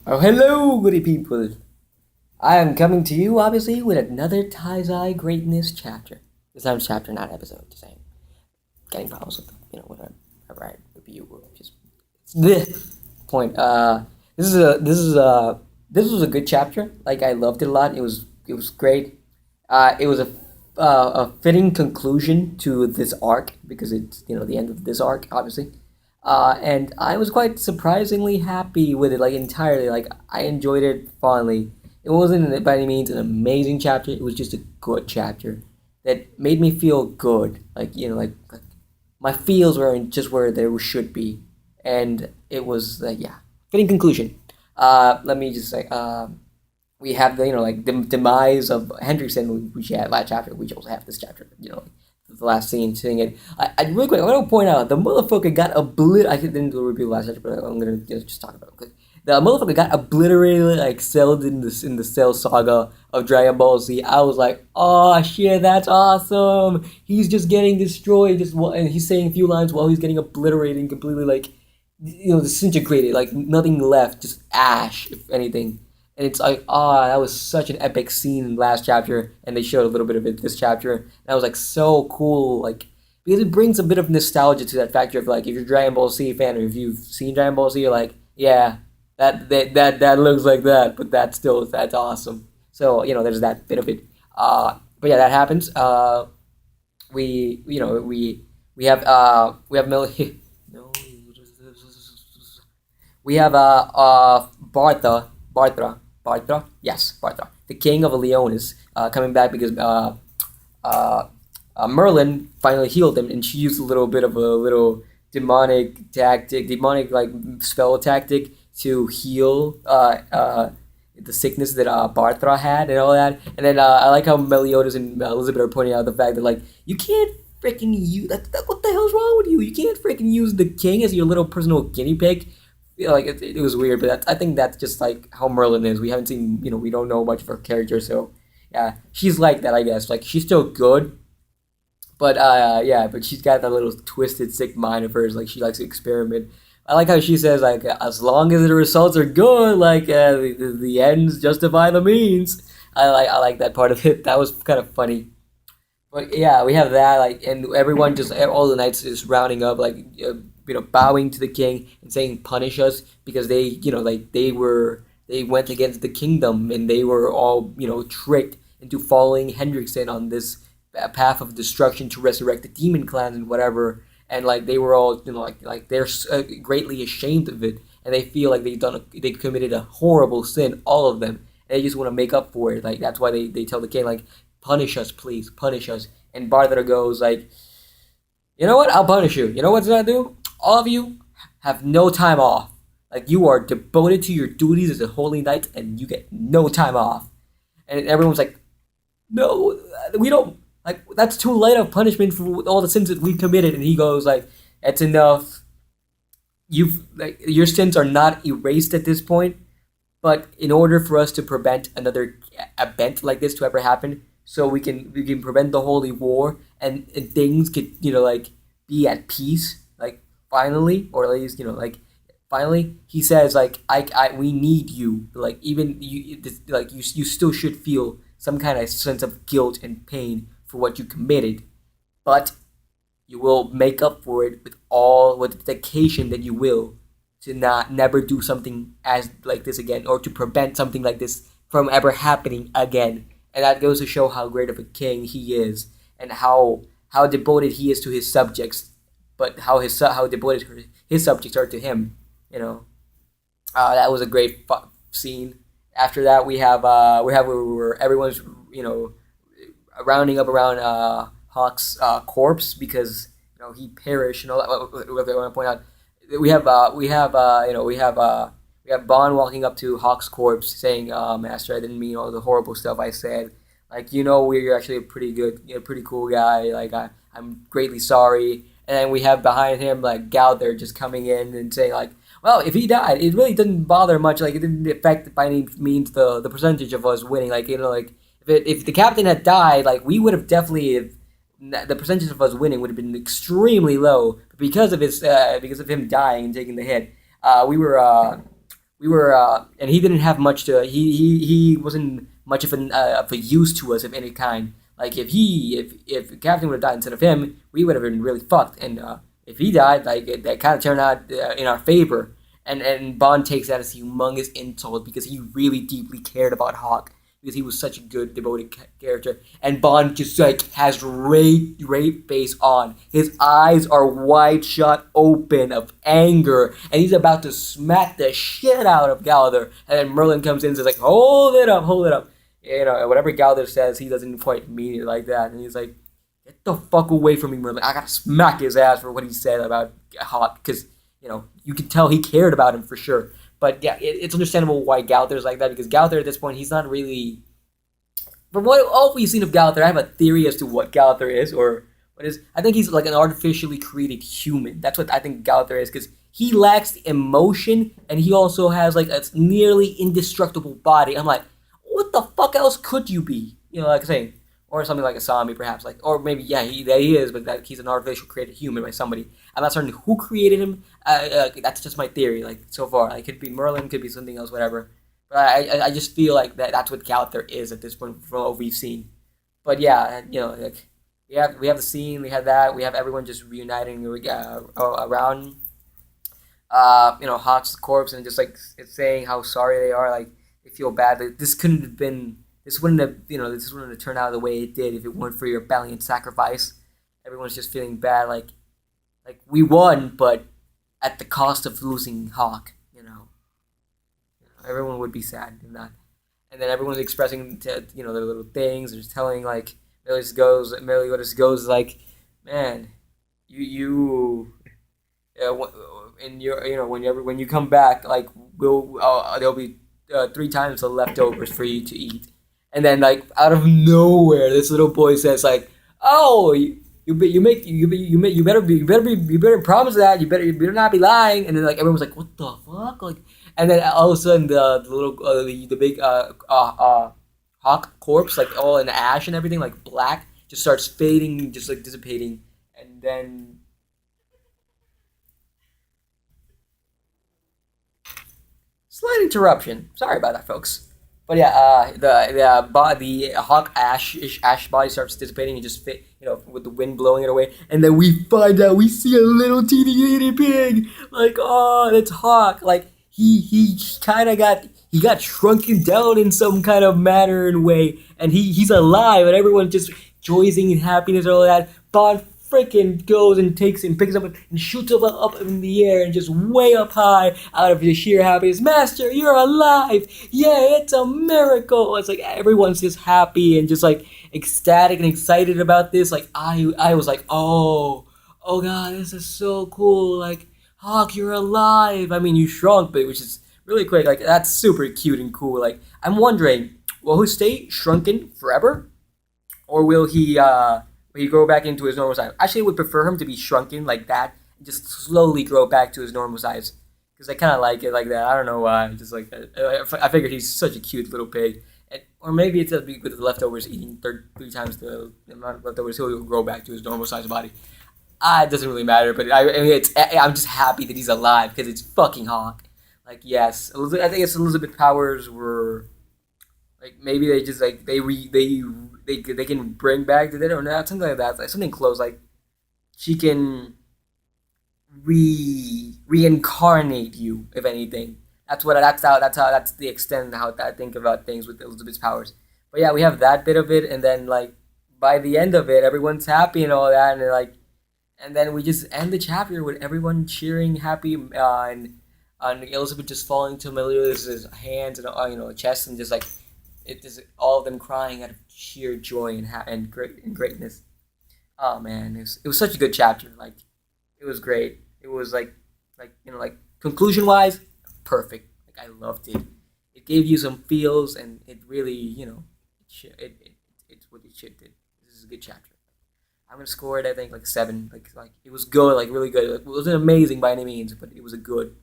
Oh, hello, goody people. I am coming to you, obviously, with another Taizai greatness chapter. This time, chapter, not episode. Just saying, getting problems with whatever. I write review or just it's the point. This is a this is a this was a good chapter. Like I loved it a lot. It was great. It was a fitting conclusion to this arc because it's the end of this arc, obviously. And I was quite surprisingly happy with it, like entirely. Like I enjoyed it fondly. It wasn't by any means an amazing chapter. It was just a good chapter that made me feel good. Like like my feels were in just where they should be, and it was yeah, fitting conclusion. Let me just say, we have the like the demise of Hendricksen, which we had last chapter. We also have this chapter. The last scene, seeing it. I really quick. I want to point out the motherfucker got obliterated. I didn't do a review last chapter, but I'm gonna just talk about it quick. The motherfucker got obliterated, like celled in the Cell Saga of Dragon Ball Z. I was like, oh shit, that's awesome. He's just getting destroyed, and he's saying a few lines while he's getting obliterated and completely like disintegrated, like nothing left, just ash, if anything. And it's like, that was such an epic scene in the last chapter, and they showed a little bit of it this chapter. And I was like, so cool, like because it brings a bit of nostalgia to that factor of like if you're a Dragon Ball Z fan or if you've seen Dragon Ball Z, you're like, yeah, that looks like that, but that's awesome. So there's that bit of it. But yeah, that happens. We have no, we have Bartra, yes, Bartra, the king of Leonis, coming back because uh, Merlin finally healed him, and she used a little bit of a little demonic like spell tactic to heal the sickness that Bartra had and all that. And then I like how Meliodas and Elizabeth are pointing out the fact that like you can't freaking use what the hell's wrong with you? You can't freaking use the king as your little personal guinea pig. Like it was weird, but I think that's just like how Merlin is. We haven't seen, we don't know much of her character, so yeah, she's like that, I guess. Like she's still good, but yeah, but she's got that little twisted, sick mind of hers. Like she likes to experiment. I like how she says like as long as the results are good, like the ends justify the means. I like that part of it. That was kind of funny. But yeah, we have that like, and everyone just all the knights is rounding up like bowing to the king and saying punish us because they like they went against the kingdom and they were all tricked into following Hendricksen on this path of destruction to resurrect the demon clans and whatever. And like they were all like they're greatly ashamed of it, and they feel like they committed a horrible sin, all of them, and they just want to make up for it. Like that's why they tell the king like punish us, please punish us. And Barthra goes like, you know what, I'll punish you. You know what's gonna do? All of you have no time off. Like you are devoted to your duties as a holy knight, and you get no time off. And everyone's like, no, we don't. Like that's too light of punishment for all the sins that we committed. And he goes like, that's enough. You've like your sins are not erased at this point. But in order for us to prevent another event like this to ever happen, so we can prevent the holy war and things could like be at peace like finally, or at least like finally, he says like I we need you, like even you like you still should feel some kind of sense of guilt and pain for what you committed, but you will make up for it with the dedication that you will to not never do something as like this again, or to prevent something like this from ever happening again. And that goes to show how great of a king he is, and how devoted he is to his subjects, but how devoted his subjects are to him. That was a great scene. After that, we have where everyone's rounding up around Hawk's corpse because he perished and all that. What I want to point out, we have Bond walking up to Hawk's corpse saying, "Master, I didn't mean all the horrible stuff I said. Like you're actually a pretty good, pretty cool guy. Like I'm greatly sorry." And then we have behind him like Gowther just coming in and saying like, well, if he died, it really didn't bother much. Like it didn't affect by any means the percentage of us winning. Like like if the captain had died, like we would have definitely the percentage of us winning would have been extremely low. But because of him dying and taking the hit, we were we were and he didn't have much to he wasn't much of a use to us of any kind. Like if Captain would have died instead of him, we would have been really fucked. And if he died, like that kind of turned out in our favor. And Bond takes that as a humongous insult because he really deeply cared about Hawk because he was such a good devoted character. And Bond just like has rape face on. His eyes are wide shut open of anger, and he's about to smack the shit out of Gallagher. And then Merlin comes in and says like, "Hold it up, hold it up." You know, whatever Gallagher says, he doesn't quite mean it like that. And he's like, "Get the fuck away from me, Merlin! I gotta smack his ass for what he said about Hawk because." You know, you can tell he cared about him for sure. But yeah, it's understandable why Gallagher's like that because Gallagher at this point, he's not really. From what all we've seen of Gallagher, I have a theory as to what Gallagher is or what is. I think he's like an artificially created human. That's what I think Gallagher is because he lacks the emotion and he also has like a nearly indestructible body. I'm like, what the fuck else could you be? You know, like I say, or something like a zombie, perhaps, like, or maybe yeah, he is, but that he's an artificial created human by somebody. I'm not certain who created him. That's just my theory. Like so far, it could be Merlin, could be something else, whatever. But I just feel like that's what Gallagher is at this point from what we've seen. But yeah, you know, like we have the scene, we have that, we have everyone just reuniting around you know, Hawk's corpse and just like it's saying how sorry they are, like they feel bad. Like, this couldn't have been. This wouldn't have, you know, this wouldn't have turned out the way it did if it weren't for your valiant sacrifice. Everyone's just feeling bad, like we won, but at the cost of losing Hawk. Everyone would be sad if not. And then everyone's expressing, you know, their little things. They're just telling like Meliodas goes like, man, you and you know when you come back, like there'll be 3 times the leftovers for you to eat. And then like out of nowhere, this little boy says like, "Oh, you better promise that you better not be lying." And then like everyone was like, "What the fuck?" Like, and then all of a sudden the little the big hawk corpse like all in ash and everything like black just starts fading, just like dissipating, and then slight interruption. Sorry about that, folks. But yeah, the hawk ash body starts dissipating and just fit, you know, with the wind blowing it away, and then we find out we see a little teeny itty pig. Like, oh, that's Hawk. Like he kind of got shrunken down in some kind of manner and way, and he's alive, and everyone just rejoicing in happiness and all that. Bond freaking goes and picks up and shoots up in the air and just way up high out of his sheer happiness. Master, you're alive! Yeah, it's a miracle! It's like everyone's just happy and just like ecstatic and excited about this. Like I was like, oh god, this is so cool. Like Hawk, you're alive. I mean, you shrunk, but which is really quick. Like that's super cute and cool. Like I'm wondering, will he stay shrunken forever, or will he grow back into his normal size? Actually, I would prefer him to be shrunken like that and just slowly grow back to his normal size. Because I kind of like it like that. I don't know why. Just like I figured he's such a cute little pig. Or maybe it's with the leftovers eating 3 times the amount of leftovers, he'll grow back to his normal size body. It doesn't really matter, but I'm just happy that he's alive because it's fucking Hawk. Like, yes. I think it's Elizabeth Powers were like maybe they just like they can bring back the dead or not, something like that, like something close. Like she can reincarnate you, if anything. That's the extent of how I think about things with Elizabeth's powers. But yeah, we have that bit of it, and then like by the end of it, everyone's happy and all that, and they're like, and then we just end the chapter with everyone cheering happy and Elizabeth just falling to Meliodas' hands and you know chest and just like it just all of them crying out of sheer joy and greatness. Oh man, it was such a good chapter. Like it was great. It was like you know like conclusion wise, perfect. Like I loved it. It gave you some feels and it really you know it's what it should did. This is a good chapter. I'm gonna score it. I think like a 7. Like it was good. Like really good. Like, it wasn't amazing by any means, but it was a good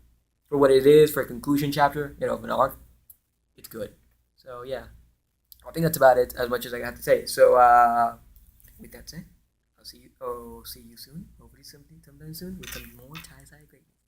for what it is for a conclusion chapter. You know, of an arc. It's good. So yeah, I think that's about it. As much as I have to say. So with that said, I'll see you. Oh, see you soon. Hopefully sometime soon with some more Taizai greatness.